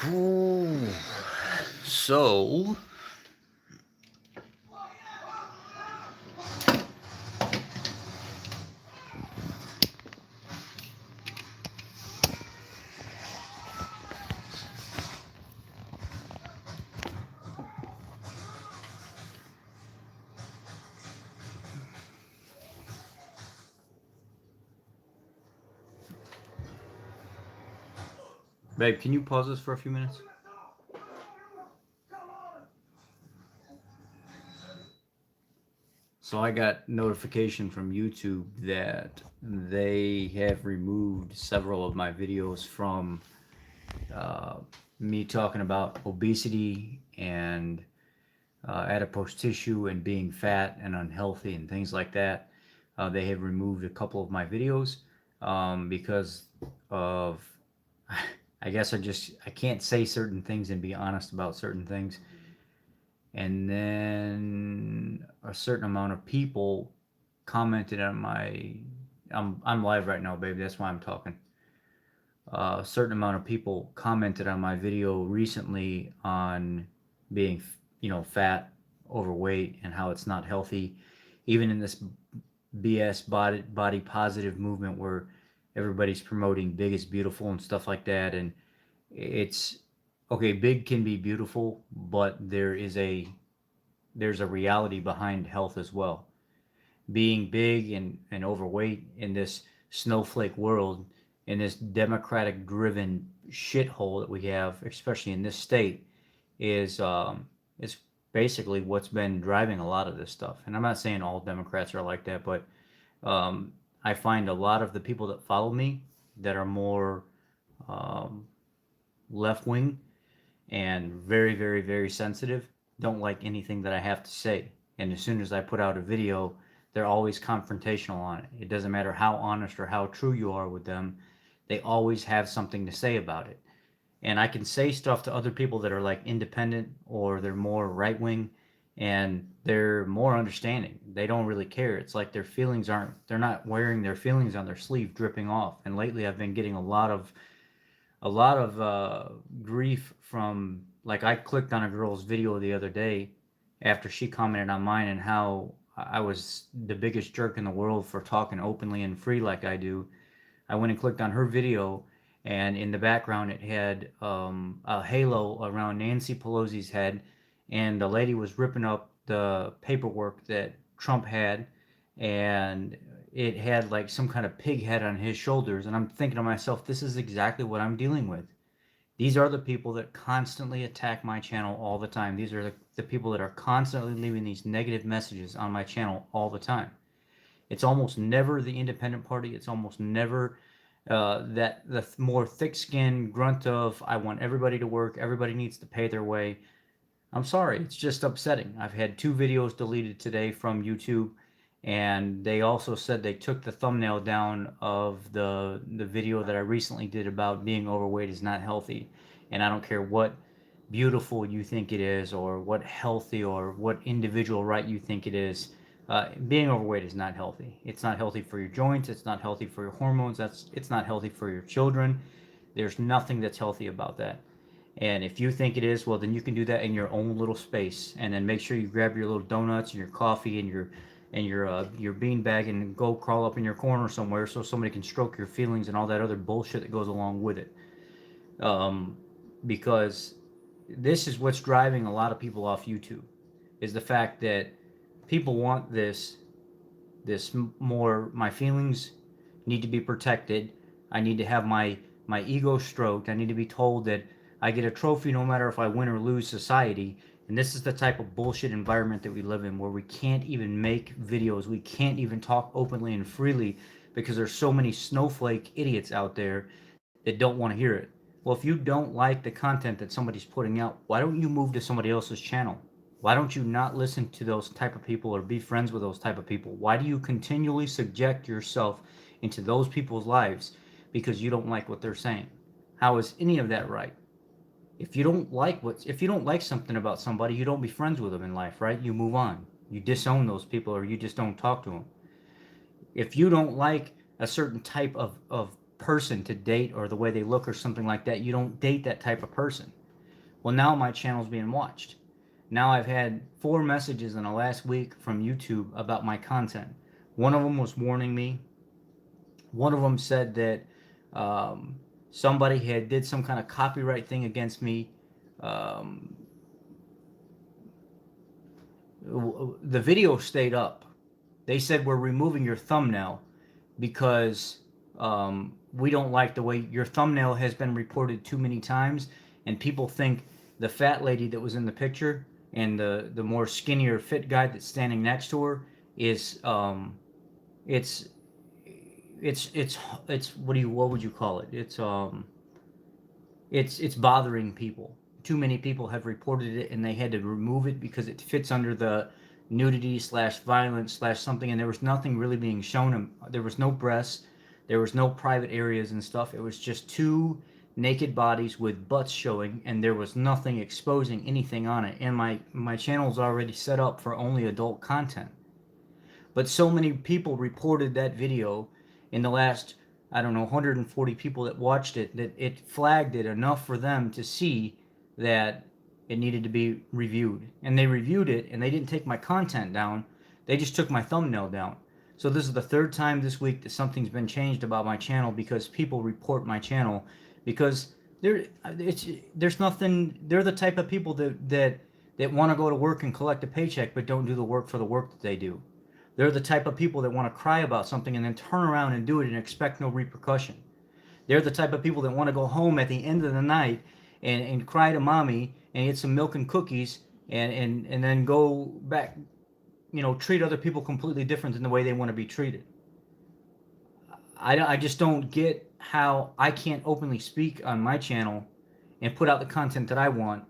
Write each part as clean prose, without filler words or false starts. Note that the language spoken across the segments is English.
Ooh. So, babe, can you pause this for a few minutes? So I got notification from YouTube that they have removed several of my videos from uh, me talking about obesity and adipose tissue and being fat and unhealthy and things like that. They have removed a couple of my videos because of, I guess I can't say certain things and be honest about certain things. And then a certain amount of people commented on my. I'm live right now, baby. That's why I'm talking. A certain amount of people commented on my video recently on being, fat, overweight, and how it's not healthy. Even in this BS body positive movement where everybody's promoting big is beautiful and stuff like that, and it's okay. Big can be beautiful, but there's a reality behind health as well. Being big and overweight in this snowflake world, in this democratic driven shithole that we have, especially in this state, is basically what's been driving a lot of this stuff. And I'm not saying all Democrats are like that, but um, I find a lot of the people that follow me that are more um, left wing and very, very, very sensitive don't like anything that I have to say. And as soon as I put out a video, they're always confrontational on it. It doesn't matter how honest or how true you are with them, they always have something to say about it. And I can say stuff to other people that are like independent or they're more right wing and they're more understanding. They don't really care. It's like their feelings aren't, they're not wearing their feelings on their sleeve dripping off. And lately I've been getting a lot of grief from, like, I clicked on a girl's video the other day after she commented on mine and how I was the biggest jerk in the world for talking openly and free like I do. I went and clicked on her video, and in the background it had a halo around Nancy Pelosi's head, and the lady was ripping up the paperwork that Trump had, and it had like some kind of pig head on his shoulders. And I'm thinking to myself, this is exactly what I'm dealing with. These are the people that constantly attack my channel all the time. These are the people that are constantly leaving these negative messages on my channel all the time. It's almost never the independent party. It's almost never that the more thick-skinned grunt of I want everybody to work, everybody needs to pay their way. I'm sorry, it's just upsetting. I've had 2 videos deleted today from YouTube, and they also said they took the thumbnail down of the video that I recently did about being overweight is not healthy. And I don't care what beautiful you think it is, or what healthy or what individual right you think it is. Being overweight is not healthy. It's not healthy for your joints. It's not healthy for your hormones. It's not healthy for your children. There's nothing that's healthy about that. And if you think it is, well, then you can do that in your own little space. And then make sure you grab your little donuts and your coffee and your bean bag and go crawl up in your corner somewhere so somebody can stroke your feelings and all that other bullshit that goes along with it. Um, because this is what's driving a lot of people off YouTube, is the fact that people want this more. My feelings need to be protected. I need to have my ego stroked. I need to be told that I get a trophy no matter if I win or lose society. And this is the type of bullshit environment that we live in, where we can't even make videos. We can't even talk openly and freely because there's so many snowflake idiots out there that don't want to hear it. Well, if you don't like the content that somebody's putting out, why don't you move to somebody else's channel? Why don't you not listen to those type of people or be friends with those type of people? Why do you continually subject yourself into those people's lives because you don't like what they're saying? How is any of that right? If you don't like something about somebody, you don't be friends with them in life, right? You move on. You disown those people, or you just don't talk to them. If you don't like a certain type of person to date or the way they look or something like that. You don't date that type of person. Well, now my channel's being watched. Now I've had 4 messages in the last week from YouTube about my content. One of them was warning me. One of them said that somebody had did some kind of copyright thing against me. Um, the video stayed up. They said, we're removing your thumbnail because we don't like the way your thumbnail has been reported too many times, and people think the fat lady that was in the picture and the more skinnier fit guy that's standing next to her is it's what would you call it? It's bothering people. Too many people have reported it, and they had to remove it because it fits under the nudity slash violence slash something, and there was nothing really being shown. There was no breasts, there was no private areas and stuff. It was just 2 naked bodies with butts showing, and there was nothing exposing anything on it. And my channel is already set up for only adult content. But so many people reported that video in the last, I don't know, 140 people that watched it, that it flagged it enough for them to see that it needed to be reviewed. And they reviewed it, and they didn't take my content down. They just took my thumbnail down. So this is the 3rd time this week that something's been changed about my channel because people report my channel because there's nothing. They're the type of people that want to go to work and collect a paycheck but don't do the work for the work that they do. They're the type of people that want to cry about something and then turn around and do it and expect no repercussion. They're the type of people that want to go home at the end of the night and cry to mommy and get some milk and cookies and then go back, treat other people completely different than the way they want to be treated. I just don't get how I can't openly speak on my channel and put out the content that I want,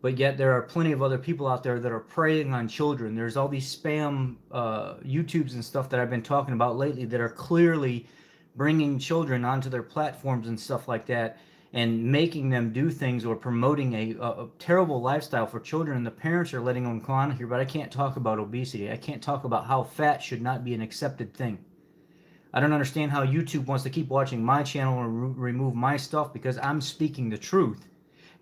but yet there are plenty of other people out there that are preying on children. There's all these spam YouTubes and stuff that I've been talking about lately that are clearly bringing children onto their platforms and stuff like that and making them do things or promoting a terrible lifestyle for children, and the parents are letting them come on here. But I can't talk about obesity. I can't talk about how fat should not be an accepted thing. I don't understand how YouTube wants to keep watching my channel and remove my stuff because I'm speaking the truth.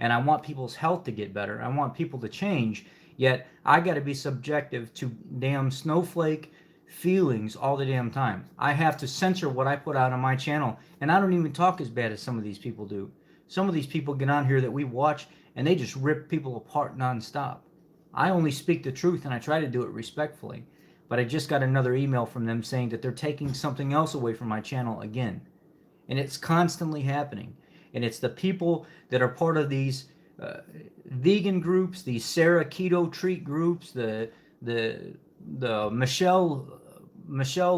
And I want people's health to get better. I want people to change. Yet I got to be subjective to damn snowflake feelings all the damn time. I have to censor what I put out on my channel. And I don't even talk as bad as some of these people do. Some of these people get on here that we watch and they just rip people apart nonstop. I only speak the truth, and I try to do it respectfully. But I just got another email from them saying that they're taking something else away from my channel again. And it's constantly happening. And it's the people that are part of these vegan groups, these Sarah keto treat groups, the Michelle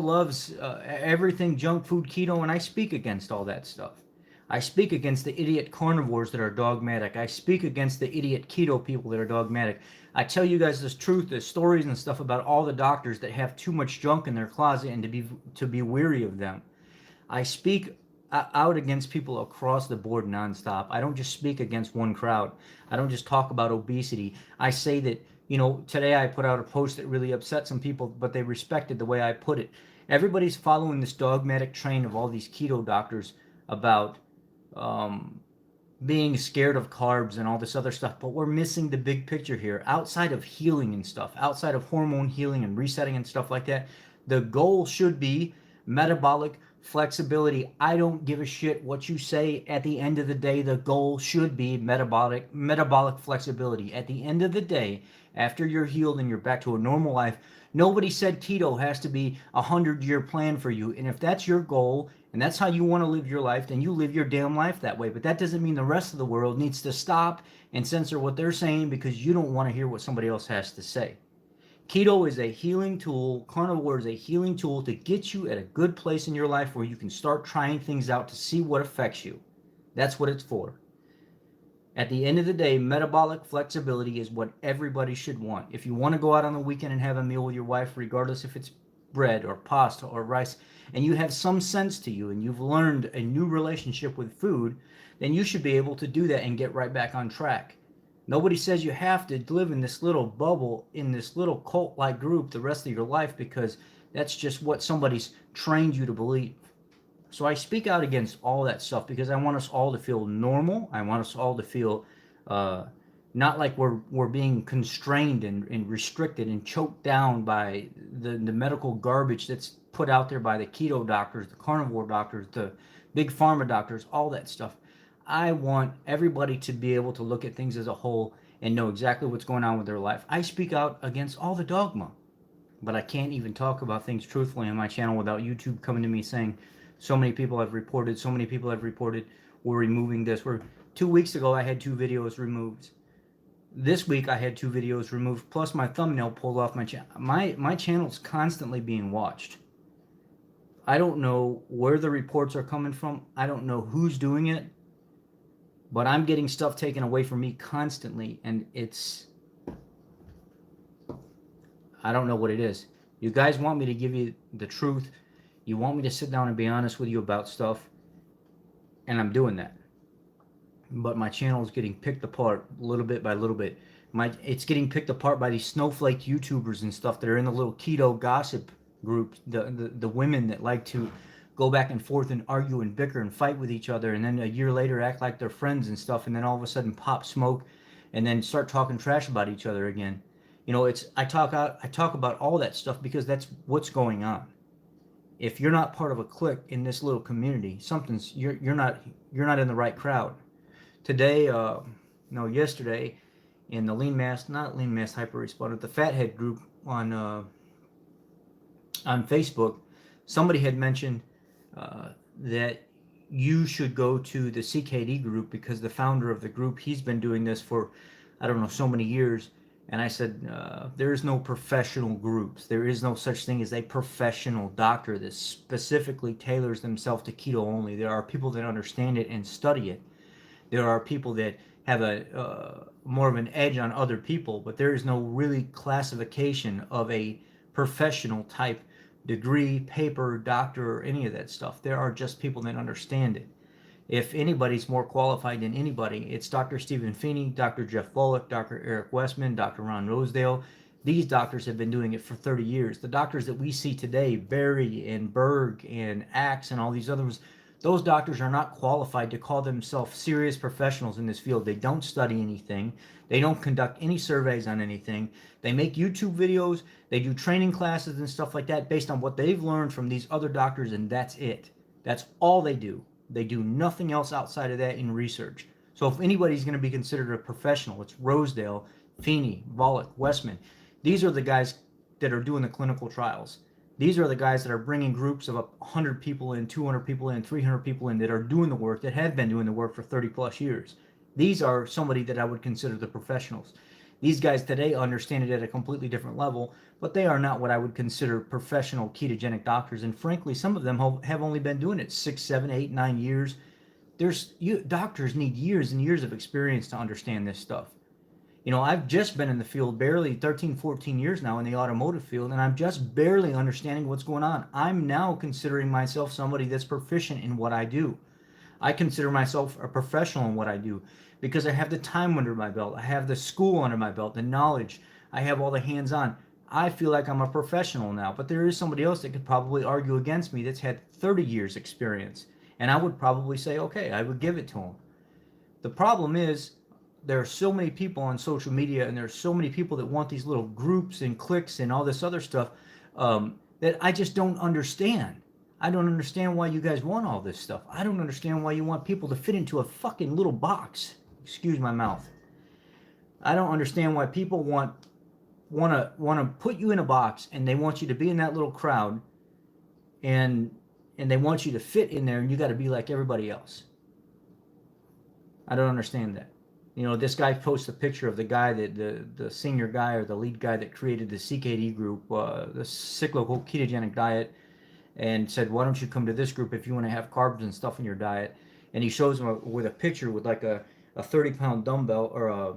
loves everything junk food keto, and I speak against all that stuff. I speak against the idiot carnivores that are dogmatic. I speak against the idiot keto people that are dogmatic. I tell you guys this truth, the stories and stuff about all the doctors that have too much junk in their closet and to be weary of them. I speak out against people across the board nonstop. I don't just speak against one crowd. I don't just talk about obesity. I say that, today I put out a post that really upset some people, but they respected the way I put it. Everybody's following this dogmatic train of all these keto doctors about being scared of carbs and all this other stuff, but we're missing the big picture here. Outside of healing and stuff, outside of hormone healing and resetting and stuff like that, the goal should be metabolic flexibility. I don't give a shit what you say. At the end of the day, the goal should be metabolic flexibility. At the end of the day, after you're healed and you're back to a normal life, nobody said keto has to be a 100-year plan for you. And if that's your goal and that's how you want to live your life, then you live your damn life that way. But that doesn't mean the rest of the world needs to stop and censor what they're saying because you don't want to hear what somebody else has to say. Keto is a healing tool. Carnivore is a healing tool to get you at a good place in your life where you can start trying things out to see what affects you. That's what it's for. At the end of the day, metabolic flexibility is what everybody should want. If you want to go out on the weekend and have a meal with your wife, regardless if it's bread or pasta or rice, and you have some sense to you and you've learned a new relationship with food, then you should be able to do that and get right back on track. Nobody says you have to live in this little bubble, in this little cult-like group the rest of your life because that's just what somebody's trained you to believe. So I speak out against all that stuff because I want us all to feel normal. I want us all to feel uh, not like we're being constrained and restricted and choked down by the medical garbage that's put out there by the keto doctors, the carnivore doctors, the big pharma doctors, all that stuff. I want everybody to be able to look at things as a whole and know exactly what's going on with their life. I speak out against all the dogma, but I can't even talk about things truthfully on my channel without YouTube coming to me saying, so many people have reported, so many people have reported, we're removing this. 2 weeks ago, I had 2 videos removed. This week, I had 2 videos removed, plus my thumbnail pulled off my channel. My channel's constantly being watched. I don't know where the reports are coming from. I don't know who's doing it, but I'm getting stuff taken away from me constantly, and I don't know what it is. You guys want me to give you the truth. You want me to sit down and be honest with you about stuff, and I'm doing that. But my channel is getting picked apart little bit by little bit. It's getting picked apart by these snowflake YouTubers and stuff that are in the little keto gossip group. The women that like to go back and forth and argue and bicker and fight with each other, and then a year later act like they're friends and stuff, and then all of a sudden pop smoke, and then start talking trash about each other again. I talk about all that stuff because that's what's going on. If you're not part of a clique in this little community, you're not in the right crowd. Today, yesterday, in the not lean mass hyper responder, the fathead group on Facebook, somebody had mentioned that you should go to the CKD group because the founder of the group, he's been doing this for, I don't know, so many years. And I said, there is no professional groups. There is no such thing as a professional doctor that specifically tailors themselves to keto only. There are people that understand it and study it. There are people that have a more of an edge on other people, but there is no really classification of a professional type degree, paper, doctor, or any of that stuff. There are just people that understand it. If anybody's more qualified than anybody, it's Dr. Stephen Feeney, Dr. Jeff Volek, Dr. Eric Westman, Dr. Ron Rosedale. These doctors have been doing it for 30 years. The doctors that we see today, Berry and Berg and Axe and all these other ones, those doctors are not qualified to call themselves serious professionals in this field. They don't study anything. They don't conduct any surveys on anything. They make YouTube videos. They do training classes and stuff like that based on what they've learned from these other doctors, and that's it. That's all they do. They do nothing else outside of that in research. So if anybody's going to be considered a professional, it's Rosedale, Feeney, Volek, Westman. These are the guys that are doing the clinical trials. These are the guys that are bringing groups of 100 people in, 200 people in, 300 people in that are doing the work, that have been doing the work for 30 plus years. These are somebody that I would consider the professionals. These guys today understand it at a completely different level, but they are not what I would consider professional ketogenic doctors. And frankly, some of them have only been doing it 6, 7, 8, 9 years. Doctors need years and years of experience to understand this stuff. I've just been in the field barely 13, 14 years now in the automotive field, and I'm just barely understanding what's going on. I'm now considering myself somebody that's proficient in what I do. I consider myself a professional in what I do because I have the time under my belt. I have the school under my belt, the knowledge. I have all the hands-on. I feel like I'm a professional now, but there is somebody else that could probably argue against me that's had 30 years experience, and I would probably say, okay, I would give it to him. The problem is there are so many people on social media, and there are so many people that want these little groups and cliques and all this other stuff that I just don't understand. I don't understand why you guys want all this stuff. I don't understand why you want people to fit into a fucking little box. Excuse my mouth. I don't understand why people want to put you in a box, and they want you to be in that little crowd, and they want you to fit in there, and you got to be like everybody else. I don't understand that. This guy posts a picture of the guy that the senior guy or the lead guy that created the CKD group, the cyclical ketogenic diet, and said, why don't you come to this group if you want to have carbs and stuff in your diet? And he shows him with a picture with like a 30-pound dumbbell or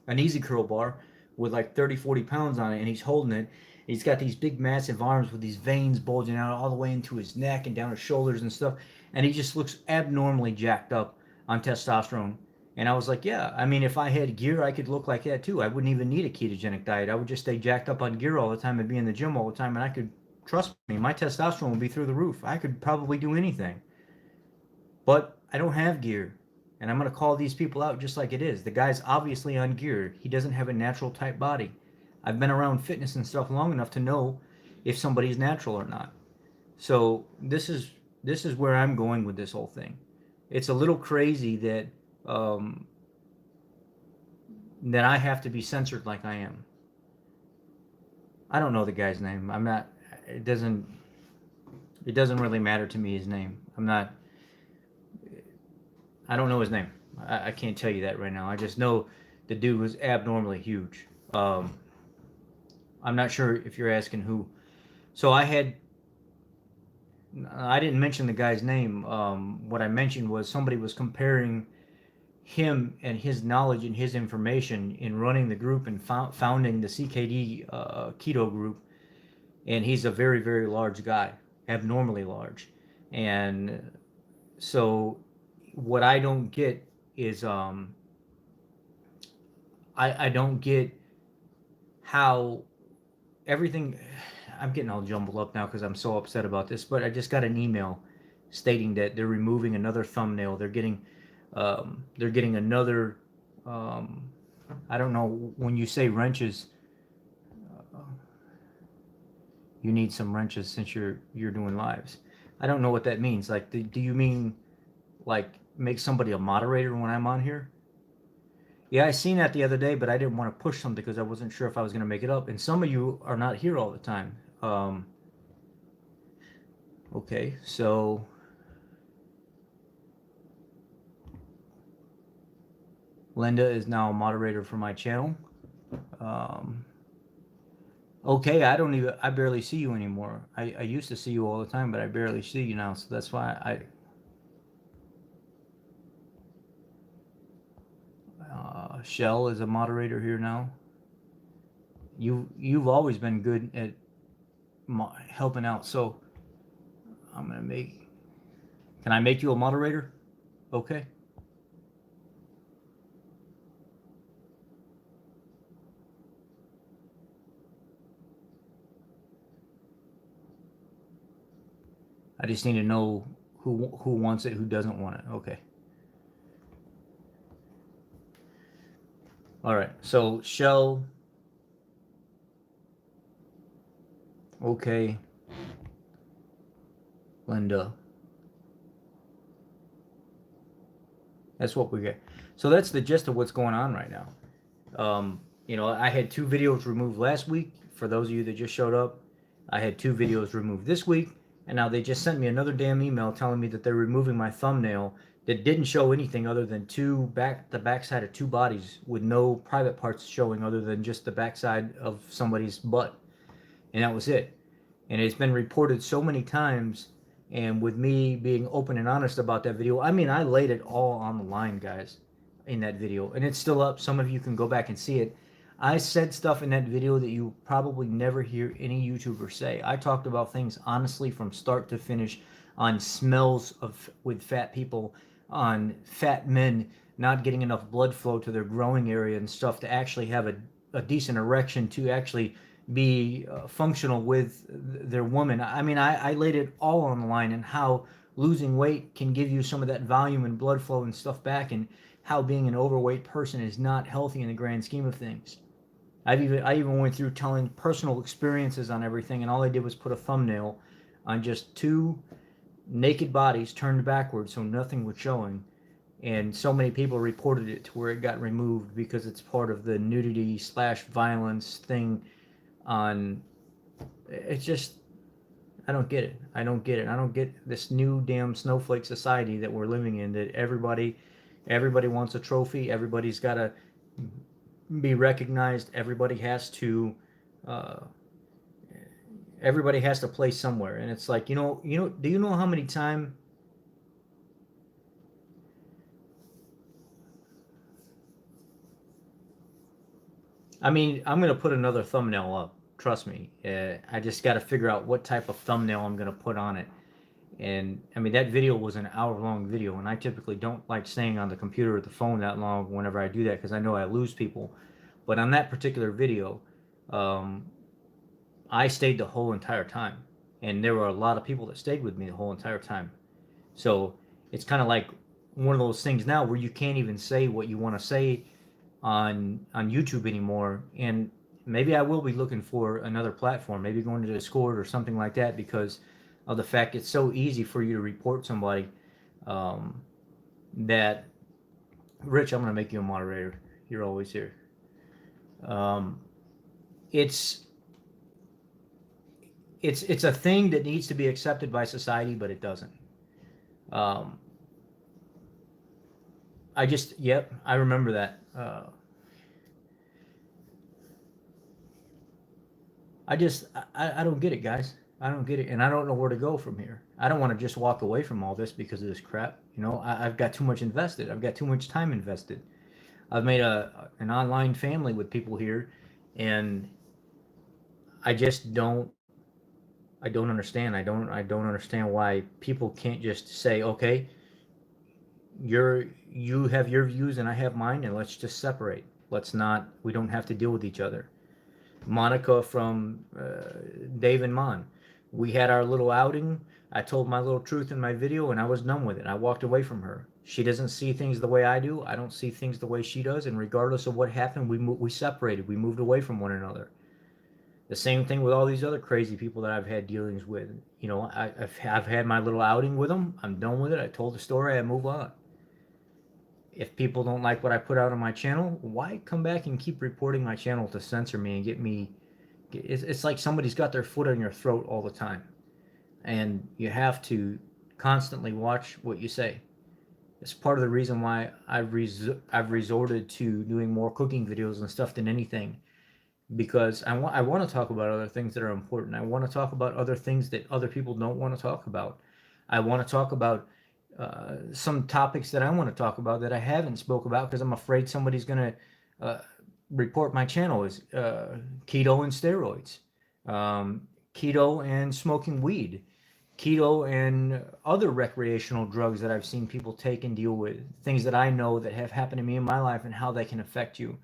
an easy curl bar with like 30, 40 pounds on it, and he's holding it. He's got these big massive arms with these veins bulging out all the way into his neck and down his shoulders and stuff, and he just looks abnormally jacked up on testosterone. And I was like, yeah, I mean, if I had gear, I could look like that too. I wouldn't even need a ketogenic diet. I would just stay jacked up on gear all the time and be in the gym all the time, and I could trust me, my testosterone would be through the roof. I could probably do anything. But I don't have gear. And I'm going to call these people out just like it is. The guy's obviously ungeared. He doesn't have a natural type body. I've been around fitness and stuff long enough to know if somebody's natural or not. So this is where I'm going with this whole thing. It's a little crazy um, that I have to be censored like I am. I don't know the guy's name. I'm not. It doesn't. It doesn't really matter to me his name. I'm not. I don't know his name. I can't tell you that right now. I just know the dude was abnormally huge. I'm not sure if you're asking who. So I didn't mention the guy's name. What I mentioned was somebody was comparing him and his knowledge and his information in running the group and founding the CKD keto group. And he's a very, very large guy, abnormally large. And so what I don't get is I don't get how everything. I'm getting all jumbled up now because I'm so upset about this, but I just got an email stating that they're removing another thumbnail. They're getting another. I don't know, when you say wrenches, you need some wrenches since you're doing lives. I don't know what that means. Like, do you mean like make somebody a moderator when I'm on here? Yeah, I seen that the other day, but I didn't want to push something because I wasn't sure if I was going to make it up. And some of you are not here all the time. Okay, so Linda is now a moderator for my channel. Okay, I barely see you anymore. I used to see you all the time, but I barely see you now, so that's why Shell is a moderator here now. You've always been good at helping out, so I'm gonna can I make you a moderator? Okay. I just need to know who wants it, who doesn't want it. Okay. All right. So Shell. Okay. Linda. That's what we get. So that's the gist of what's going on right now. I had 2 videos removed last week. For those of you that just showed up, I had 2 videos removed this week, and now they just sent me another damn email telling me that they're removing my thumbnail that didn't show anything other than the backside of 2 bodies with no private parts showing other than just the backside of somebody's butt, and that was it. And it's been reported so many times, and with me being open and honest about that video, I mean, I laid it all on the line, guys, in that video, and it's still up. Some of you can go back and see it. I said stuff in that video that you probably never hear any YouTuber say. I talked about things honestly from start to finish, on smells with fat people, on fat men not getting enough blood flow to their growing area and stuff to actually have a decent erection, to actually be functional with their woman. I mean, I laid it all on the line, and how losing weight can give you some of that volume and blood flow and stuff back, and how being an overweight person is not healthy in the grand scheme of things. I even went through telling personal experiences on everything, and all I did was put a thumbnail on just 2 naked bodies turned backwards so nothing was showing. And so many people reported it to where it got removed because it's part of the nudity/violence thing on. It's just, I don't get it. I don't get it. I don't get this new damn snowflake society that we're living in, that everybody wants a trophy. Everybody's got to be recognized. Everybody has to play somewhere. And it's like, do you know how many times I mean, I'm going to put another thumbnail up. Trust me. I just got to figure out what type of thumbnail I'm going to put on it. And I mean, that video was an hour-long video, and I typically don't like staying on the computer or the phone that long whenever I do that, because I know I lose people. But on that particular video, I stayed the whole entire time. and there were a lot of people that stayed with me the whole entire time. So it's kind of like one of those things now where you can't even say what you want to say on YouTube anymore. And maybe I will be looking for another platform, maybe going to Discord or something like that, because of the fact it's so easy for you to report somebody. Um, that Rich, I'm going to make you a moderator. You're always here. Um, it's it's a thing that needs to be accepted by society, but it doesn't. Um, yep, I remember that. I don't get it, guys. I don't get it, and I don't know where to go from here. I don't want to just walk away from all this because of this crap. You know, I've got too much invested. I've got too much time invested. I've made an online family with people here, and I just don't. I don't understand. I don't understand why people can't just say, okay, you have your views and I have mine, and let's just separate. Let's not. We don't have to deal with each other. Monica from Dave and Mon. We had our little outing. I told my little truth in my video, and I was done with it. I walked away from her. She doesn't see things the way I do. I don't see things the way she does. And regardless of what happened, we separated. We moved away from one another. The same thing with all these other crazy people that I've had dealings with. You know, I've had my little outing with them. I'm done with it. I told the story. I move on. If people don't like what I put out on my channel, why come back and keep reporting my channel to censor me and get me? It's like somebody's got their foot on your throat all the time, and you have to constantly watch what you say. It's part of the reason why I've resorted to doing more cooking videos and stuff than anything, because I want to talk about other things that are important. I want to talk about other things that other people don't want to talk about. I want to talk about some topics that I want to talk about that I haven't spoke about because I'm afraid somebody's going to report my channel as keto and steroids, um, keto and smoking weed, keto and other recreational drugs that I've seen people take and deal with, things that I know that have happened to me in my life and how they can affect you.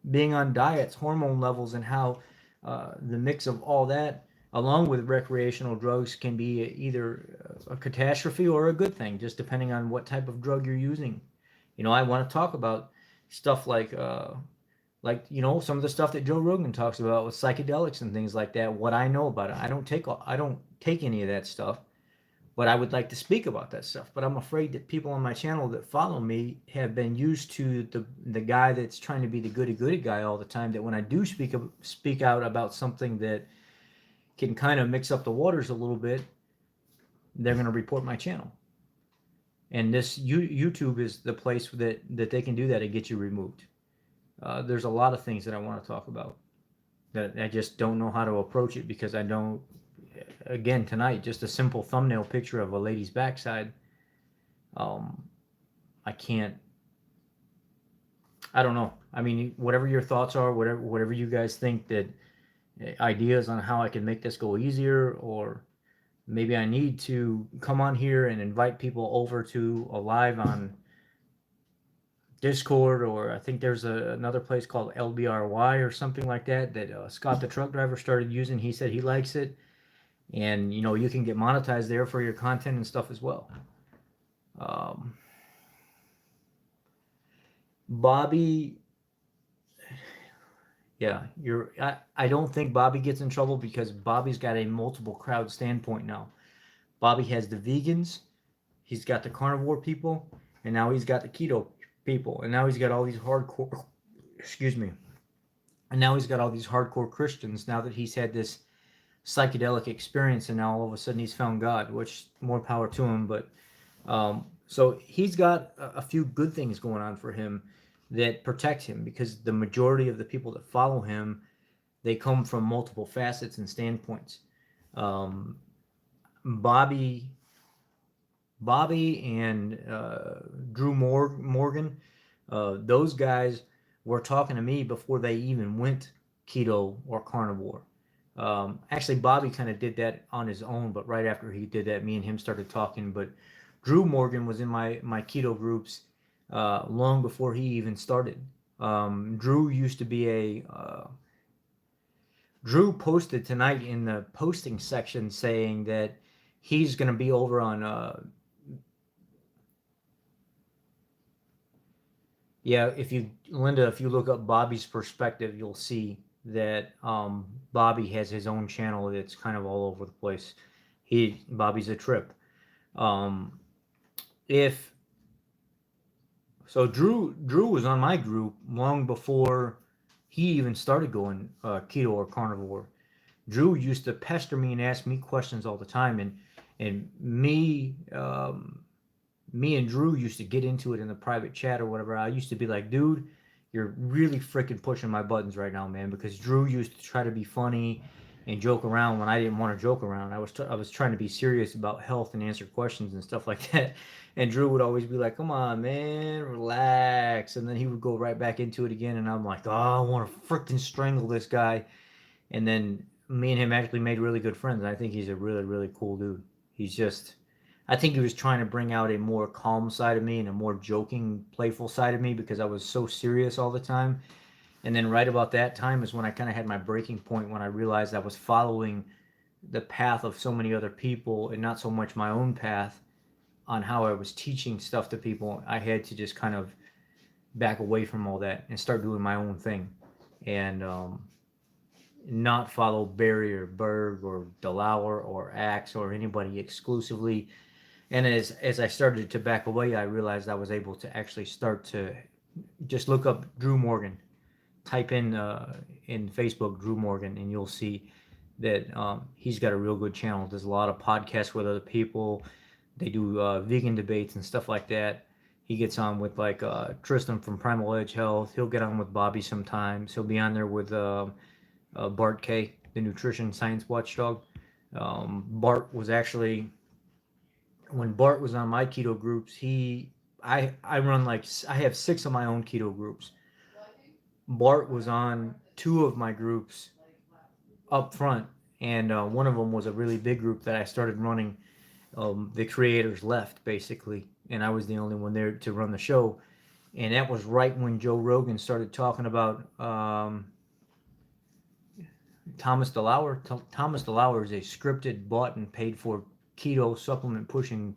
Being on diets, hormone levels, and how the mix of all that, along with recreational drugs, can be either a catastrophe or a good thing, just depending on what type of drug you're using. You know, I want to talk about stuff like you know, some of the stuff that Joe Rogan talks about with psychedelics and things like that. What I know about it, I don't take any of that stuff, but I would like to speak about that stuff. But I'm afraid that people on my channel that follow me have been used to the guy that's trying to be the goody goody guy all the time. That when I do speak out about something that can kind of mix up the waters a little bit, they're going to report my channel. And this YouTube is the place that they can do that and get you removed. There's a lot of things that I want to talk about that I just don't know how to approach it because I don't. Again, tonight, just a simple thumbnail picture of a lady's backside. Um, I can't. I don't know. I mean, whatever your thoughts are, whatever you guys think that ideas on how I can make this go easier, or maybe I need to come on here and invite people over to a live on Discord, or I think there's another place called LBRY or something like that Scott the truck driver started using. He said he likes it, and you know you can get monetized there for your content and stuff as well. Bobby, yeah, I don't think Bobby gets in trouble because Bobby's got a multiple crowd standpoint now. Bobby has the vegans, he's got the carnivore people, and now he's got the keto people, and now he's got all these hardcore, excuse me, and now he's got all these hardcore Christians now that he's had this psychedelic experience, and now all of a sudden he's found God, which more power to him. But so he's got a few good things going on for him that protect him, because the majority of the people that follow him, they come from multiple facets and standpoints. Um, Bobby and Drew Morgan, those guys were talking to me before they even went keto or carnivore. Actually, Bobby kind of did that on his own, but right after he did that, me and him started talking. But Drew Morgan was in my keto groups long before he even started. Drew used to be Drew posted tonight in the posting section saying that he's going to be over on yeah, if you Linda, if you look up Bobby's perspective, you'll see that Bobby has his own channel that's kind of all over the place. Bobby's a trip. Um, if so, Drew was on my group long before he even started going keto or carnivore. Drew used to pester me and ask me questions all the time, and me and Drew used to get into it in the private chat or whatever. I used to be like, dude, you're really freaking pushing my buttons right now, man. Because Drew used to try to be funny and joke around when I didn't want to joke around. I was trying to be serious about health and answer questions and stuff like that. And Drew would always be like, come on, man, relax. And then he would go right back into it again. And I'm like, oh, I want to freaking strangle this guy. And then me and him actually made really good friends. I think he's a really, really cool dude. He's just, I think he was trying to bring out a more calm side of me and a more joking, playful side of me because I was so serious all the time. And then right about that time is when I kind of had my breaking point when I realized I was following the path of so many other people and not so much my own path on how I was teaching stuff to people. I had to just kind of back away from all that and start doing my own thing. And not follow Barry or Berg or DeLauer or Axe or anybody exclusively. And as I started to back away, I realized I was able to actually start to just look up Drew Morgan, type in Facebook Drew Morgan, and you'll see that he's got a real good channel. There's a lot of podcasts with other people. They do vegan debates and stuff like that. He gets on with like Tristan from Primal Edge Health. He'll get on with Bobby sometimes. He'll be on there with Bart K, the nutrition science watchdog. Bart was actually when Bart was on my keto groups. I run like I have 6 of my own keto groups. Bart was on 2 of my groups up front, and one of them was a really big group that I started running. The creators left basically, and I was the only one there to run the show. And that was right when Joe Rogan started talking about Thomas DeLauer. Thomas DeLauer is a scripted, bought, and paid for keto supplement pushing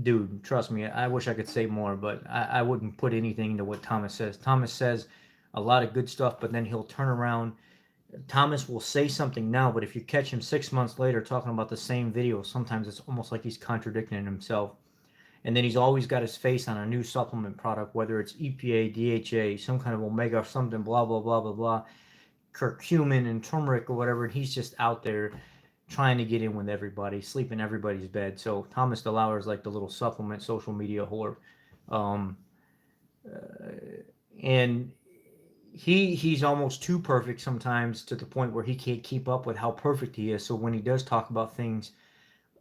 dude. Trust me, I wish I could say more, but I wouldn't put anything into what Thomas says. Thomas says a lot of good stuff, but then he'll turn around. Thomas will say something now, but if you catch him 6 months later talking about the same video, sometimes it's almost like he's contradicting himself. And then he's always got his face on a new supplement product, whether it's EPA, DHA, some kind of omega something, blah, blah, blah, blah, blah, curcumin and turmeric or whatever. And he's just out there trying to get in with everybody, sleep in everybody's bed. So Thomas DeLauer is like the little supplement social media whore. Um, and he's almost too perfect sometimes to the point where he can't keep up with how perfect he is. So when he does talk about things,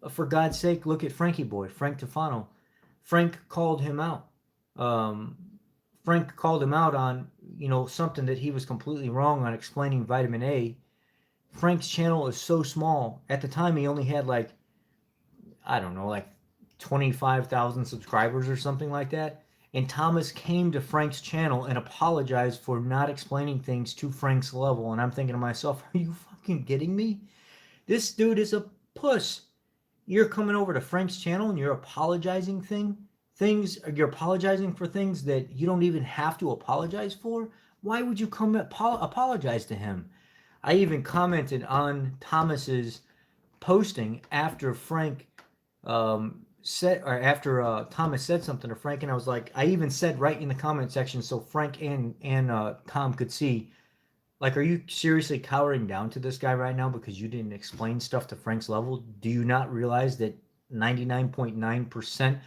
for God's sake, look at Frankie Boy, Frank Tufano. Frank called him out. Um, Frank called him out on something that he was completely wrong on explaining vitamin A. Frank's channel is so small. At the time, he only had like I don't know, like 25,000 subscribers or something like that. And Thomas came to Frank's channel and apologized for not explaining things to Frank's level. And I'm thinking to myself, are you fucking kidding me? This dude is a puss. You're coming over to Frank's channel and you're apologizing you're apologizing for things that you don't even have to apologize for. Why would you come apologize to him? I even commented on Thomas's posting after Frank said, or after Thomas said something to Frank, and I was like, I even said right in the comment section so Frank and Tom could see, like, are you seriously cowering down to this guy right now because you didn't explain stuff to Frank's level? Do you not realize that 99.9%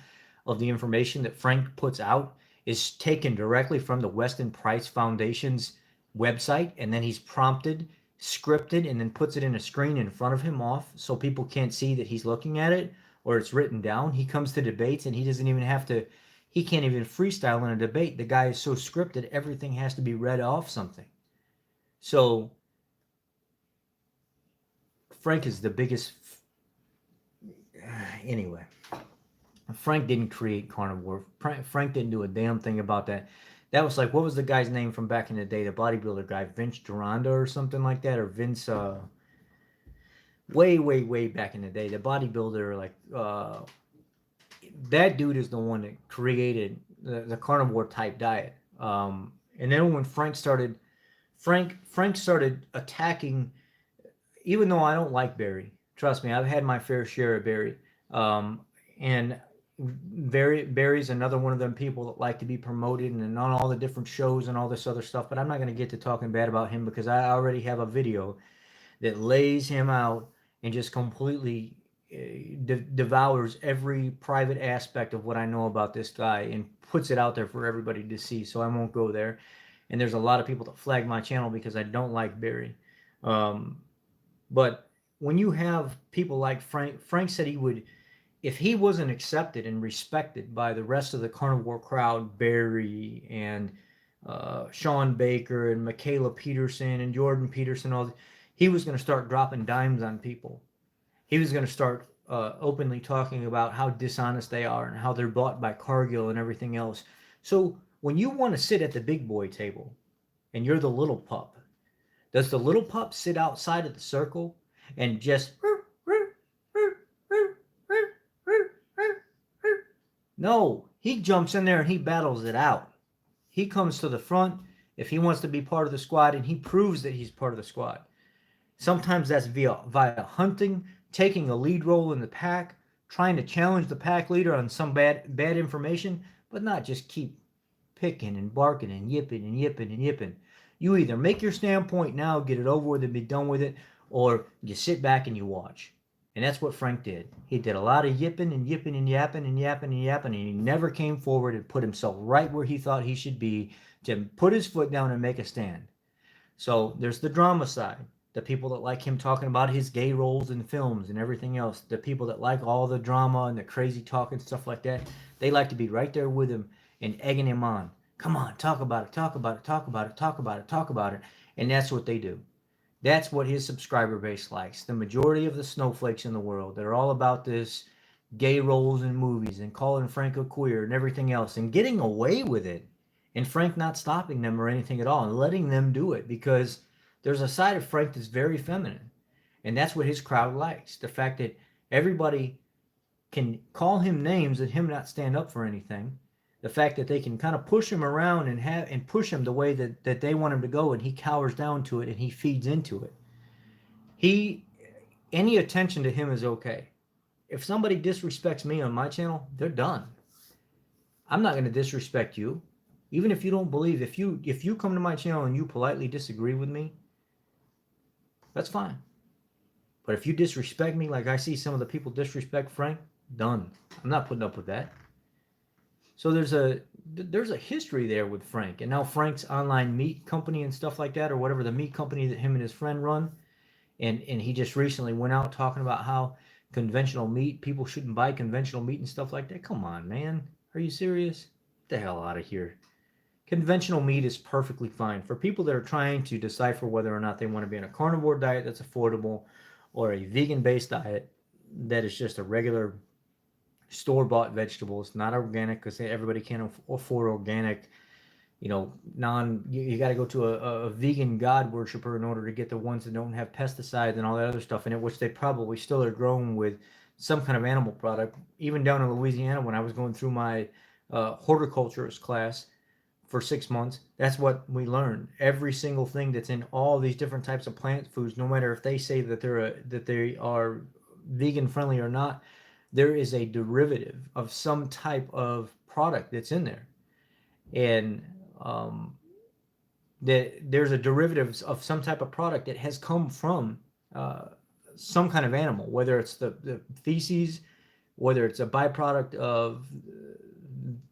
of the information that Frank puts out is taken directly from the Weston Price Foundation's website, and then he's prompted, scripted, and then puts it in a screen in front of him off so people can't see that he's looking at it or it's written down? He comes to debates and he doesn't even have to, he can't even freestyle in a debate. The guy is so scripted, everything has to be read off something. So Frank is the biggest. Anyway, Frank didn't create carnivore. Frank didn't do a damn thing about that. That was like, what was the guy's name from back in the day? The bodybuilder guy, Vince Duranda or something like that, or Vince. Way, way, way back in the day, the bodybuilder, like that dude is the one that created the carnivore type diet. And then when Frank started attacking. Even though I don't like Barry, trust me, I've had my fair share of Barry. Um, and Barry's another one of them people that like to be promoted and on all the different shows and all this other stuff. But I'm not going to get to talking bad about him because I already have a video that lays him out and just completely devours every private aspect of what I know about this guy and puts it out there for everybody to see. So I won't go there. And there's a lot of people that flag my channel because I don't like Barry. Um, but when you have people like Frank said he would, if he wasn't accepted and respected by the rest of the carnivore crowd, Barry and Sean Baker and Michaela Peterson and Jordan Peterson, all he was going to start dropping dimes on people. He was going to start openly talking about how dishonest they are and how they're bought by Cargill and everything else. So when you want to sit at the big boy table and you're the little pup, does the little pup sit outside of the circle and just no, he jumps in there and he battles it out. He comes to the front if he wants to be part of the squad and he proves that he's part of the squad. Sometimes that's via hunting, taking a lead role in the pack, trying to challenge the pack leader on some bad information, but not just keep picking and barking and yipping and yipping and yipping. You either make your standpoint now, get it over with and be done with it, or you sit back and you watch. And that's what Frank did. He did a lot of yipping and yipping and yapping and yapping and yapping, and he never came forward and put himself right where he thought he should be to put his foot down and make a stand. So there's the drama side. The people that like him talking about his gay roles in films and everything else. The people that like all the drama and the crazy talk and stuff like that. They like to be right there with him and egging him on. Come on, talk about it, talk about it, talk about it, talk about it, talk about it. And that's what they do. That's what his subscriber base likes. The majority of the snowflakes in the world, they're all about this gay roles in movies and calling Frank a queer and everything else and getting away with it. And Frank not stopping them or anything at all and letting them do it because there's a side of Frank that's very feminine. And that's what his crowd likes. The fact that everybody can call him names and him not stand up for anything. The fact that they can kind of push him around and push him the way that they want him to go and he cowers down to it and he feeds into it. He any attention to him is okay. If somebody disrespects me on my channel, they're done. I'm not going to disrespect you. Even if you don't believe, if you come to my channel and you politely disagree with me, that's fine. But if you disrespect me like I see some of the people disrespect Frank, done. I'm not putting up with that. So there's a history there with Frank. And now Frank's online meat company and stuff like that, or whatever, the meat company that him and his friend run, and he just recently went out talking about how conventional meat, people shouldn't buy conventional meat and stuff like that. Come on, man. Are you serious? Get the hell out of here. Conventional meat is perfectly fine for people that are trying to decipher whether or not they want to be on a carnivore diet that's affordable or a vegan-based diet that is just a regular store-bought vegetables, not organic, because everybody can't afford organic. You know, you got to go to a vegan god worshiper in order to get the ones that don't have pesticides and all that other stuff in it, which they probably still are grown with some kind of animal product. Even down in Louisiana, when I was going through my horticulturist class for 6 months, that's what we learned. Every single thing that's in all these different types of plant foods, no matter if they say that they are vegan friendly or not, there is a derivative of some type of product that's in there. And there's a derivative of some type of product that has come from some kind of animal, whether it's the feces, whether it's a byproduct of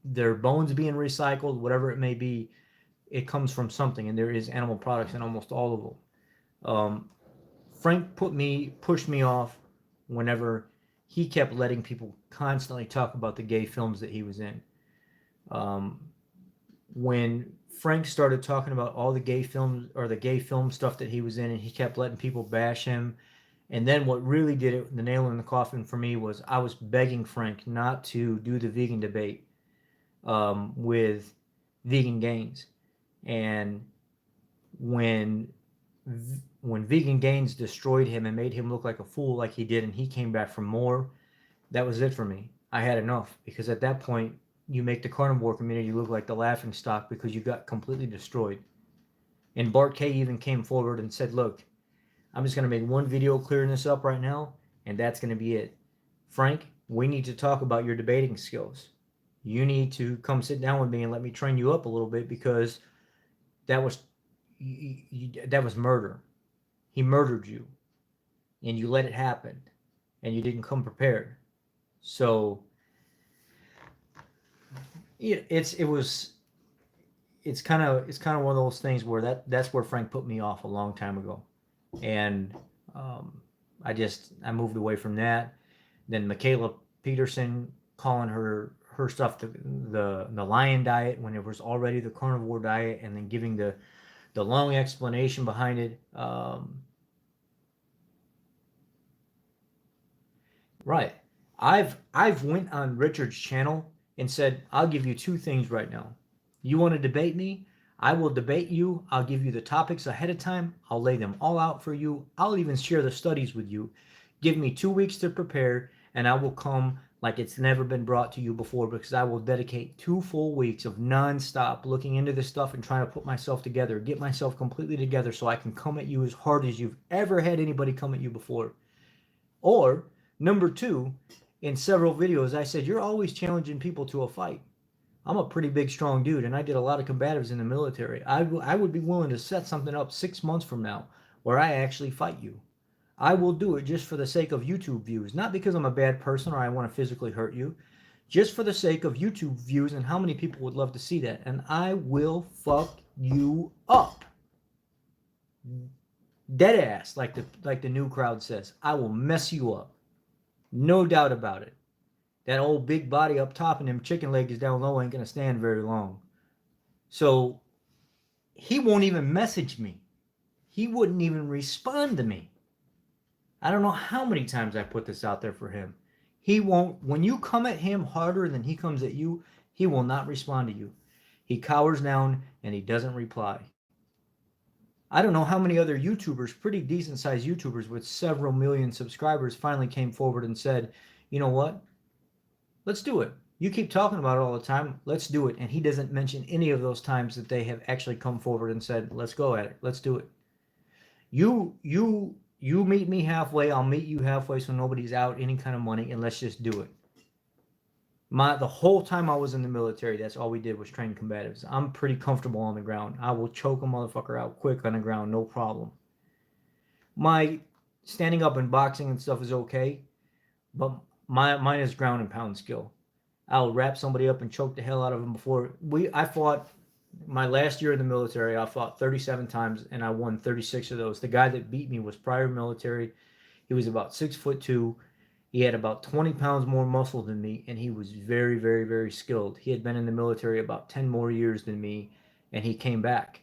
their bones being recycled, whatever it may be, it comes from something, and there is animal products in almost all of them. Frank pushed me off whenever he kept letting people constantly talk about the gay films that he was in. When Frank started talking about all the gay films or the gay film stuff that he was in, and he kept letting people bash him, and then what really did it, the nail in the coffin for me, was I was begging Frank not to do the vegan debate with Vegan Gains. And when when Vegan Gains destroyed him and made him look like a fool like he did, and he came back for more, that was it for me. I had enough, because at that point you make the carnivore community look like the laughing stock because you got completely destroyed. And Bart K even came forward and said, look, I'm just going to make one video clearing this up right now, and that's going to be it. Frank, we need to talk about your debating skills. You need to come sit down with me and let me train you up a little bit, because that was that was murder. He murdered you, and you let it happen, and you didn't come prepared. So it's kind of one of those things where that's where Frank put me off a long time ago, and um, I moved away from that. Then Michaela Peterson calling her stuff the lion diet when it was already the carnivore diet, and then giving the long explanation behind it. Right. I've went on Richard's channel and said, I'll give you two things right now. You want to debate me? I will debate you. I'll give you the topics ahead of time. I'll lay them all out for you. I'll even share the studies with you. Give me 2 weeks to prepare, and I will come like it's never been brought to you before, because I will dedicate 2 full weeks of nonstop looking into this stuff and trying to put myself together, get myself completely together, so I can come at you as hard as you've ever had anybody come at you before. Or, number two, in several videos, I said, you're always challenging people to a fight. I'm a pretty big, strong dude, and I did a lot of combatives in the military. I would be willing to set something up 6 months from now where I actually fight you. I will do it just for the sake of YouTube views, not because I'm a bad person or I want to physically hurt you, just for the sake of YouTube views and how many people would love to see that. And I will fuck you up. Dead ass, like the new crowd says. I will mess you up. No doubt about it. That old big body up top and them chicken legs down low ain't gonna stand very long. So he won't even message me. He wouldn't even respond to me. I don't know how many times I put this out there for him. He won't. When you come at him harder than he comes at you, he will not respond to you. He cowers down and he doesn't reply. I don't know how many other YouTubers, pretty decent sized YouTubers with several million subscribers, finally came forward and said, you know what? Let's do it. You keep talking about it all the time. Let's do it. And he doesn't mention any of those times that they have actually come forward and said, let's go at it. Let's do it. You meet me halfway. I'll meet you halfway, so nobody's out any kind of money, and let's just do it. The whole time I was in the military, that's all we did was train combatives. I'm pretty comfortable on the ground. I will choke a motherfucker out quick on the ground, no problem. My standing up and boxing and stuff is okay, but mine is ground and pound skill. I'll wrap somebody up and choke the hell out of them. I fought my last year in the military. I fought 37 times and I won 36 of those. The guy that beat me was prior military. He was about 6'2". He had about 20 pounds more muscle than me, and he was very, very, very skilled. He had been in the military about 10 more years than me, and he came back,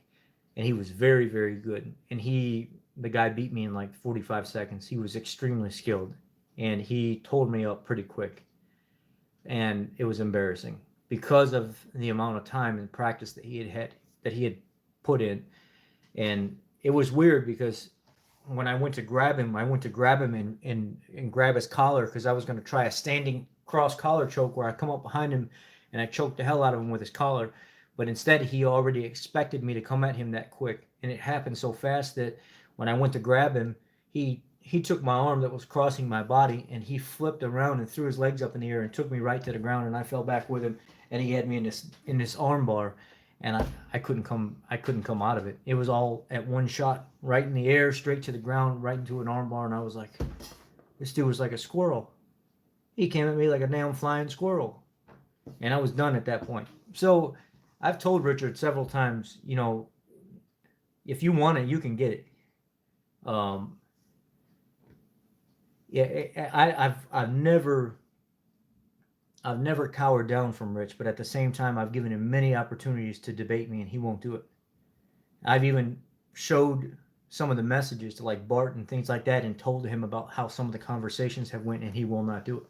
and he was very, very good. And the guy beat me in like 45 seconds. He was extremely skilled, and he told me up pretty quick, and it was embarrassing because of the amount of time and practice that he had put in. And it was weird because when I went to grab him and grab his collar, because I was going to try a standing cross collar choke where I come up behind him and I choke the hell out of him with his collar. But instead, he already expected me to come at him that quick. And it happened so fast that when I went to grab him, he took my arm that was crossing my body and he flipped around and threw his legs up in the air and took me right to the ground, and I fell back with him, and he had me in this arm bar. And I couldn't come out of it. It was all at one shot, right in the air, straight to the ground, right into an armbar, and I was like, this dude was like a squirrel. He came at me like a damn flying squirrel. And I was done at that point. So I've told Richard several times, if you want it, you can get it. I've never cowered down from Rich, but at the same time, I've given him many opportunities to debate me, and he won't do it. I've even showed some of the messages to like Bart and things like that and told him about how some of the conversations have went, and he will not do it.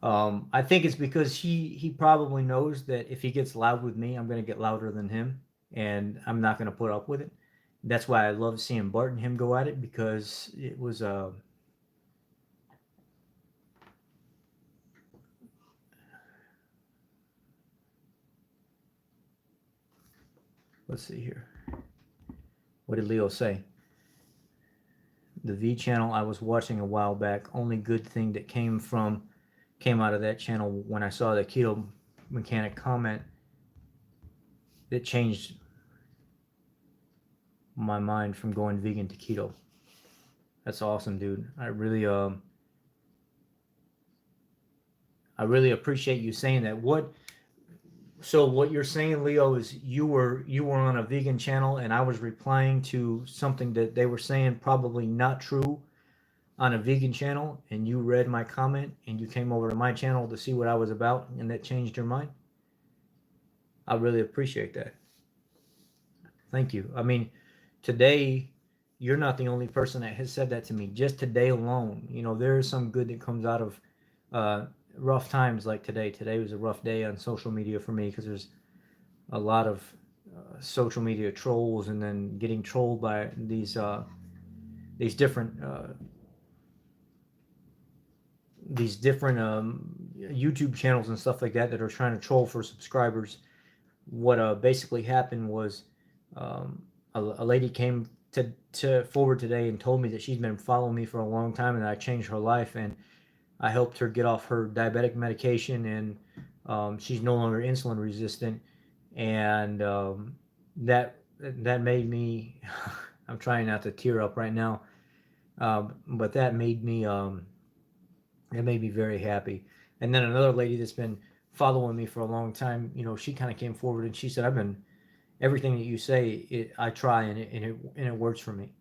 I think it's because he probably knows that if he gets loud with me, I'm gonna get louder than him, and I'm not gonna put up with it. That's why I love seeing Bart and him go at it, because it was let's see here. What did Leo say? The V channel I was watching a while back. Only good thing that came out of that channel when I saw the keto mechanic comment that changed my mind from going vegan to keto. That's awesome, dude. I really appreciate you saying that. So what you're saying, Leo, is you were on a vegan channel and I was replying to something that they were saying probably not true on a vegan channel, and you read my comment and you came over to my channel to see what I was about, and that changed your mind. I really appreciate that. Thank you. I mean, today you're not the only person that has said that to me. Just today alone, there is some good that comes out of uh, rough times like today. Today was a rough day on social media for me because there's a lot of social media trolls, and then getting trolled by these different YouTube channels and stuff like that are trying to troll for subscribers. What basically happened was a lady came to forward today and told me that she's been following me for a long time and that I changed her life, and I helped her get off her diabetic medication, and she's no longer insulin resistant, and that made me. I'm trying not to tear up right now, but that made me very happy. And then another lady that's been following me for a long time, she kind of came forward and she said, "I've been everything that you say, I try, and it works for me.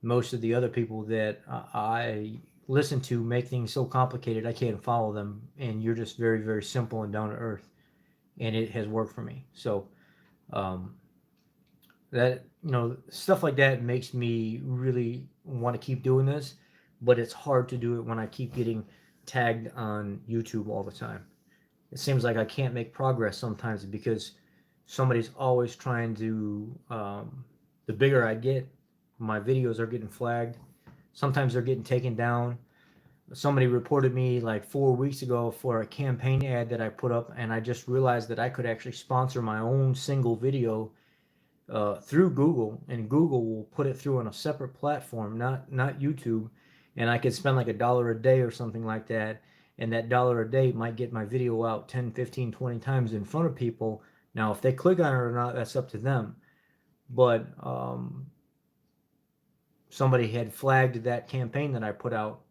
Most of the other people that I listen to make things so complicated I can't follow them, and you're just very, very simple and down to earth, and it has worked for me." So um, that stuff like that makes me really want to keep doing this, but it's hard to do it when I keep getting tagged on YouTube all the time. It seems like I can't make progress sometimes because somebody's always trying to. The bigger I get, my videos are getting flagged. Sometimes they're getting taken down. Somebody reported me like 4 weeks ago for a campaign ad that I put up, and I just realized that I could actually sponsor my own single video through Google, and Google will put it through on a separate platform, not YouTube, and I could spend like $1 a day or something like that, and that dollar a day might get my video out 10, 15, 20 times in front of people. Now, if they click on it or not, that's up to them. But somebody had flagged that campaign that I put out,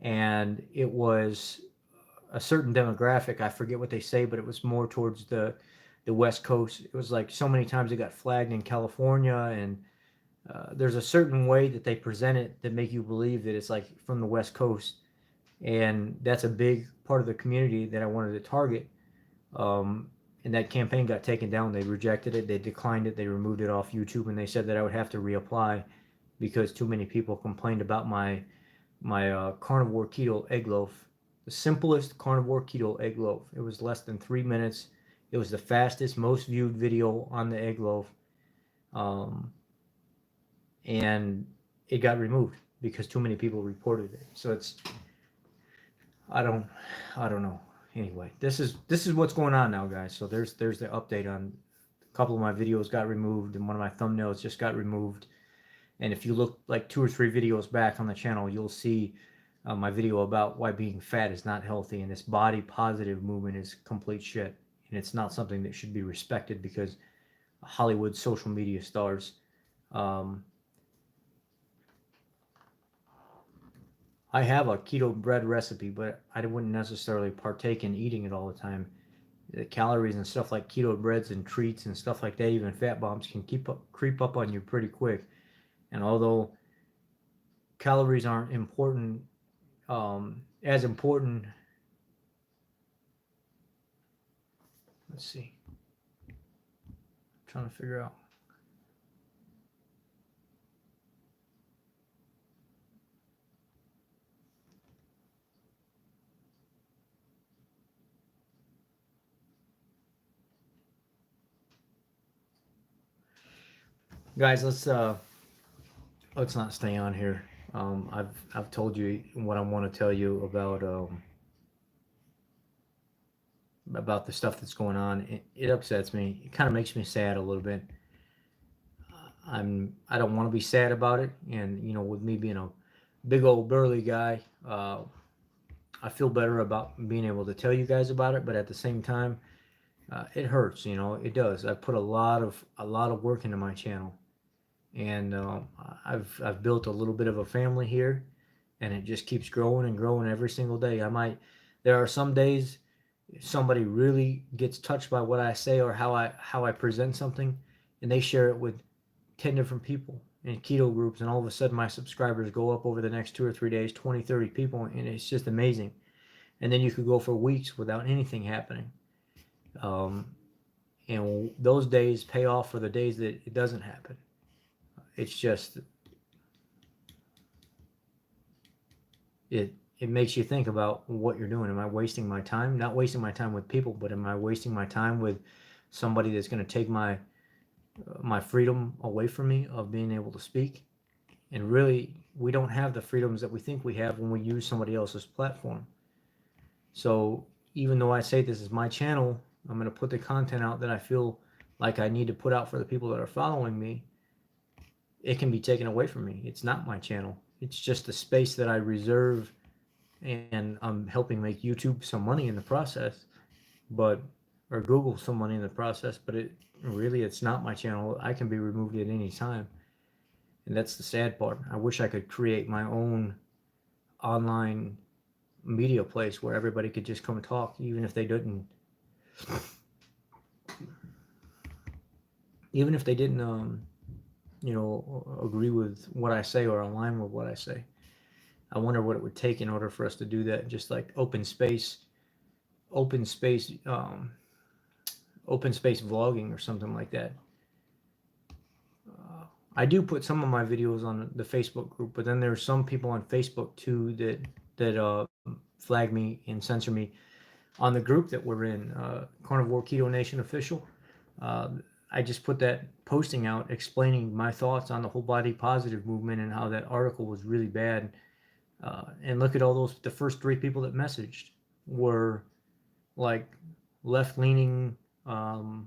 and it was a certain demographic. I forget what they say, but it was more towards the West Coast. It was like so many times it got flagged in California, and there's a certain way that they present it that make you believe that it's like from the West Coast, and that's a big part of the community that I wanted to target. And that campaign got taken down. They rejected it. They declined it. They removed it off YouTube, and they said that I would have to reapply because too many people complained about my carnivore keto egg loaf, the simplest carnivore keto egg loaf. It was less than 3 minutes. It was the fastest, most viewed video on the egg loaf, um, and it got removed because too many people reported it. So I don't I don't know. Anyway, this is what's going on now, guys. So there's the update on a couple of my videos got removed, and one of my thumbnails just got removed. And if you look like 2 or 3 videos back on the channel, you'll see my video about why being fat is not healthy, and this body positive movement is complete shit, and it's not something that should be respected because Hollywood social media stars. Um, I have a keto bread recipe, but I wouldn't necessarily partake in eating it all the time. The calories and stuff like keto breads and treats and stuff like that, even fat bombs, can creep up on you pretty quick. And although calories aren't important, as important, let's see, I'm trying to figure out. Guys, let's not stay on here. I've told you what I want to tell you about the stuff that's going on. It upsets me. It kind of makes me sad a little bit. I don't want to be sad about it, and you know, with me being a big old burly guy, I feel better about being able to tell you guys about it. But at the same time, it hurts. You know, it does. I put a lot of work into my channel, and I've built a little bit of a family here, and it just keeps growing and growing every single day. There are some days somebody really gets touched by what I say or how I present something, and they share it with 10 different people in keto groups, and all of a sudden my subscribers go up over the next 2 or 3 days, 20, 30 people, and it's just amazing. And then you could go for weeks without anything happening. Um, and those days pay off for the days that it doesn't happen. It's just it makes you think about what you're doing. Am I wasting my time? Not wasting my time with people, but am I wasting my time with somebody that's going to take my freedom away from me of being able to speak? And really, we don't have the freedoms that we think we have when we use somebody else's platform. So even though I say this is my channel, I'm going to put the content out that I feel like I need to put out for the people that are following me. It can be taken away from me. It's not my channel. It's just a space that I reserve, and I'm helping make YouTube some money in the process, but or Google some money in the process. But it's not my channel. I can be removed at any time, and that's the sad part. I wish I could create my own online media place where everybody could just come and talk, even if they didn't agree with what I say or align with what I say. I wonder what it would take in order for us to do that. Just like open space, open space vlogging or something like that. I do put some of my videos on the Facebook group, but then there's some people on Facebook too that flag me and censor me on the group that we're in, Carnivore Keto Nation Official. Uh, I just put that posting out explaining my thoughts on the whole body positive movement and how that article was really bad. And look at all those, the first 3 people that messaged were like left leaning, um,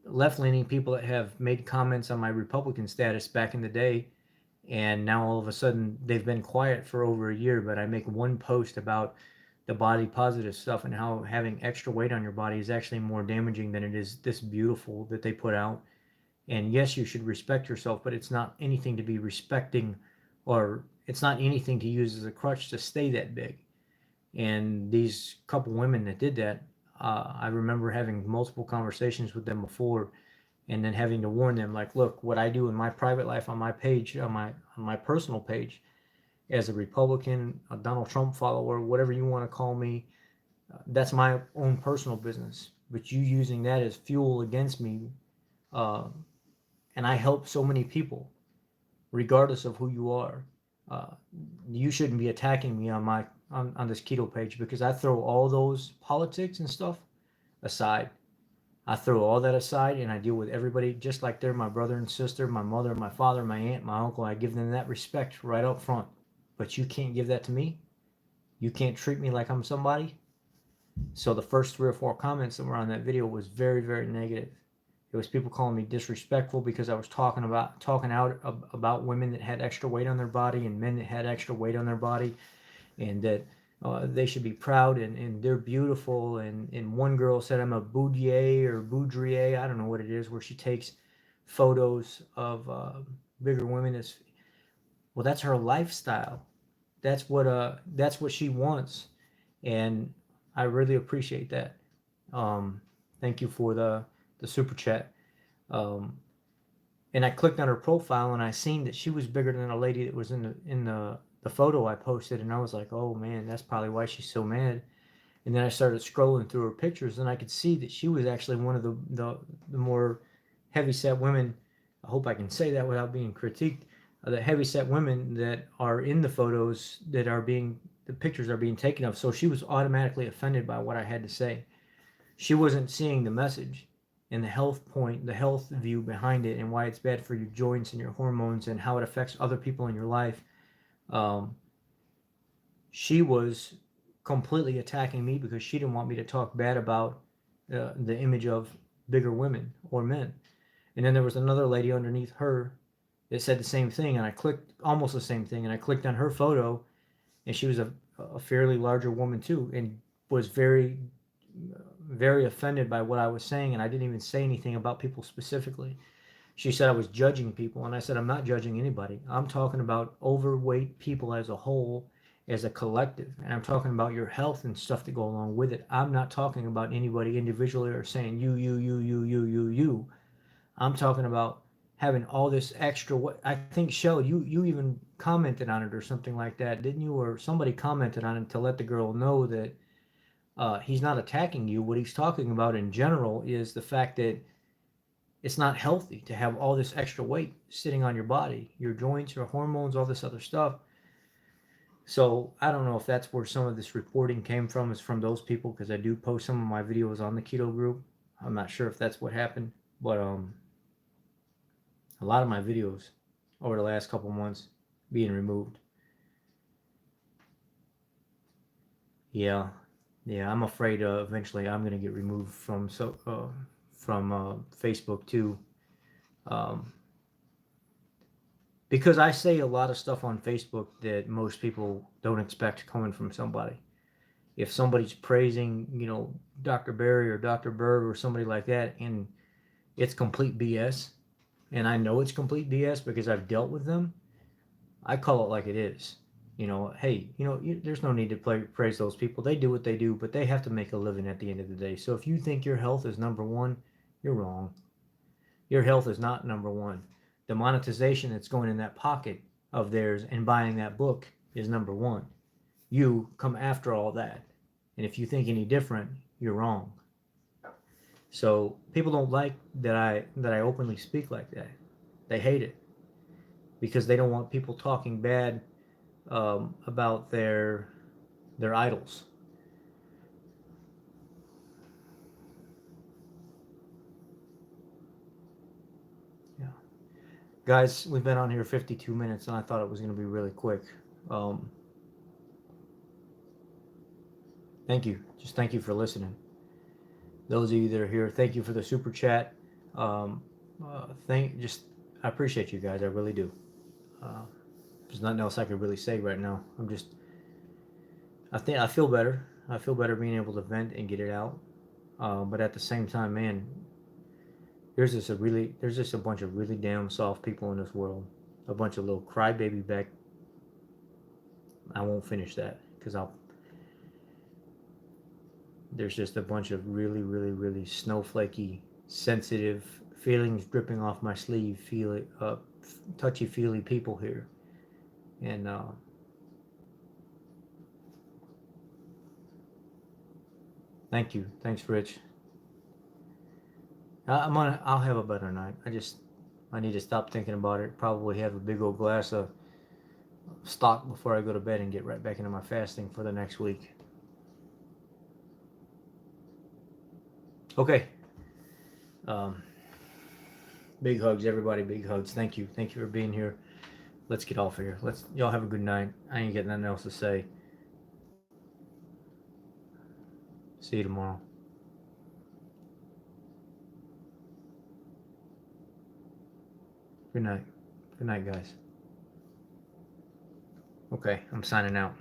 left leaning people that have made comments on my Republican status back in the day. And now all of a sudden they've been quiet for over a year, but I make one post about the body positive stuff and how having extra weight on your body is actually more damaging than it is this beautiful that they put out. And yes, you should respect yourself, but it's not anything to be respecting, or it's not anything to use as a crutch to stay that big. And these couple women that did that, I remember having multiple conversations with them before, and then having to warn them, like, look, what I do in my private life on my page, on my personal page, as a Republican, a Donald Trump follower, whatever you want to call me, that's my own personal business. But you using that as fuel against me, uh, and I help so many people, regardless of who you are. Uh, you shouldn't be attacking me on this keto page, because I throw all those politics and stuff aside. I throw all that aside and I deal with everybody just like they're my brother and sister, my mother, my father, my aunt, my uncle. I give them that respect right up front. But you can't give that to me. You can't treat me like I'm somebody. So the first 3 or 4 comments that were on that video was very, very negative. It was people calling me disrespectful because I was talking out about women that had extra weight on their body and men that had extra weight on their body, and that they should be proud, and they're beautiful. And one girl said I'm a boudier or boudrier, I don't know what it is, where she takes photos of bigger women. As well, that's her lifestyle. That's what she wants, and I really appreciate that. Thank you for the super chat. Um, and I clicked on her profile and I seen that she was bigger than a lady that was in the photo I posted, and I was like, oh man, that's probably why she's so mad. And then I started scrolling through her pictures, and I could see that she was actually one of the more heavy set women. I hope I can say that without being critiqued. The heavy set women that are in the photos the pictures are being taken of. So she was automatically offended by what I had to say. She wasn't seeing the message. and the health point, the health view behind it, and why it's bad for your joints and your hormones and how it affects other people in your life. Um, she was completely attacking me because she didn't want me to talk bad about the image of bigger women or men. And then there was another lady underneath her that said the same thing, and I clicked almost the same thing, and I clicked on her photo, and she was a fairly larger woman too, and was very offended by what I was saying, and I didn't even say anything about people specifically. She said I was judging people, and I said I'm not judging anybody. I'm talking about overweight people as a whole, as a collective, and I'm talking about your health and stuff that go along with it. I'm not talking about anybody individually or saying you. I'm talking about having all this extra. What I think, Shell, you even commented on it or something like that, didn't you? Or somebody commented on it to let the girl know that he's not attacking you. What he's talking about in general is the fact that it's not healthy to have all this extra weight sitting on your body, your joints, your hormones, all this other stuff. So I don't know if that's where some of this reporting came from, is from those people, because I do post some of my videos on the keto group. I'm not sure if that's what happened, but a lot of my videos over the last couple months being removed. Yeah, yeah, I'm afraid eventually I'm gonna get removed from Facebook too, um, because I say a lot of stuff on Facebook that most people don't expect coming from somebody. If somebody's praising, Dr. Barry or Dr. Berg or somebody like that, and it's complete BS, and I know it's complete BS because I've dealt with them, I call it like it is. Hey, there's no need to praise those people. They do what they do, but they have to make a living at the end of the day. So if you think your health is number one, you're wrong. Your health is not number one. The monetization that's going in that pocket of theirs and buying that book is number one. You come after all that. And if you think any different, you're wrong. So people don't like that I openly speak like that. They hate it because they don't want people talking bad about their idols. Yeah, guys, we've been on here 52 minutes, and I thought it was going to be really quick. Um, Thank you. Just thank you for listening. Those of you that are here, thank you for the super chat. Um, thank just I appreciate you guys. I really do. Uh, there's nothing else I could really say right now. I think I feel better. I feel better being able to vent and get it out. But at the same time, man, there's just a bunch of really damn soft people in this world. A bunch of little crybaby back. I won't finish that because I'll. There's just a bunch of really, really, really snowflakey, sensitive feelings dripping off my sleeve, touchy feely people here, and thank you, thanks, Rich. I'll have a better night. I need to stop thinking about it. Probably have a big old glass of stock before I go to bed and get right back into my fasting for the next week. Okay. Um, Big hugs, everybody. Big hugs. Thank you for being here. Let's get off of here. Y'all have a good night. I ain't got nothing else to say. See you tomorrow. Good night. Good night, guys. Okay, I'm signing out.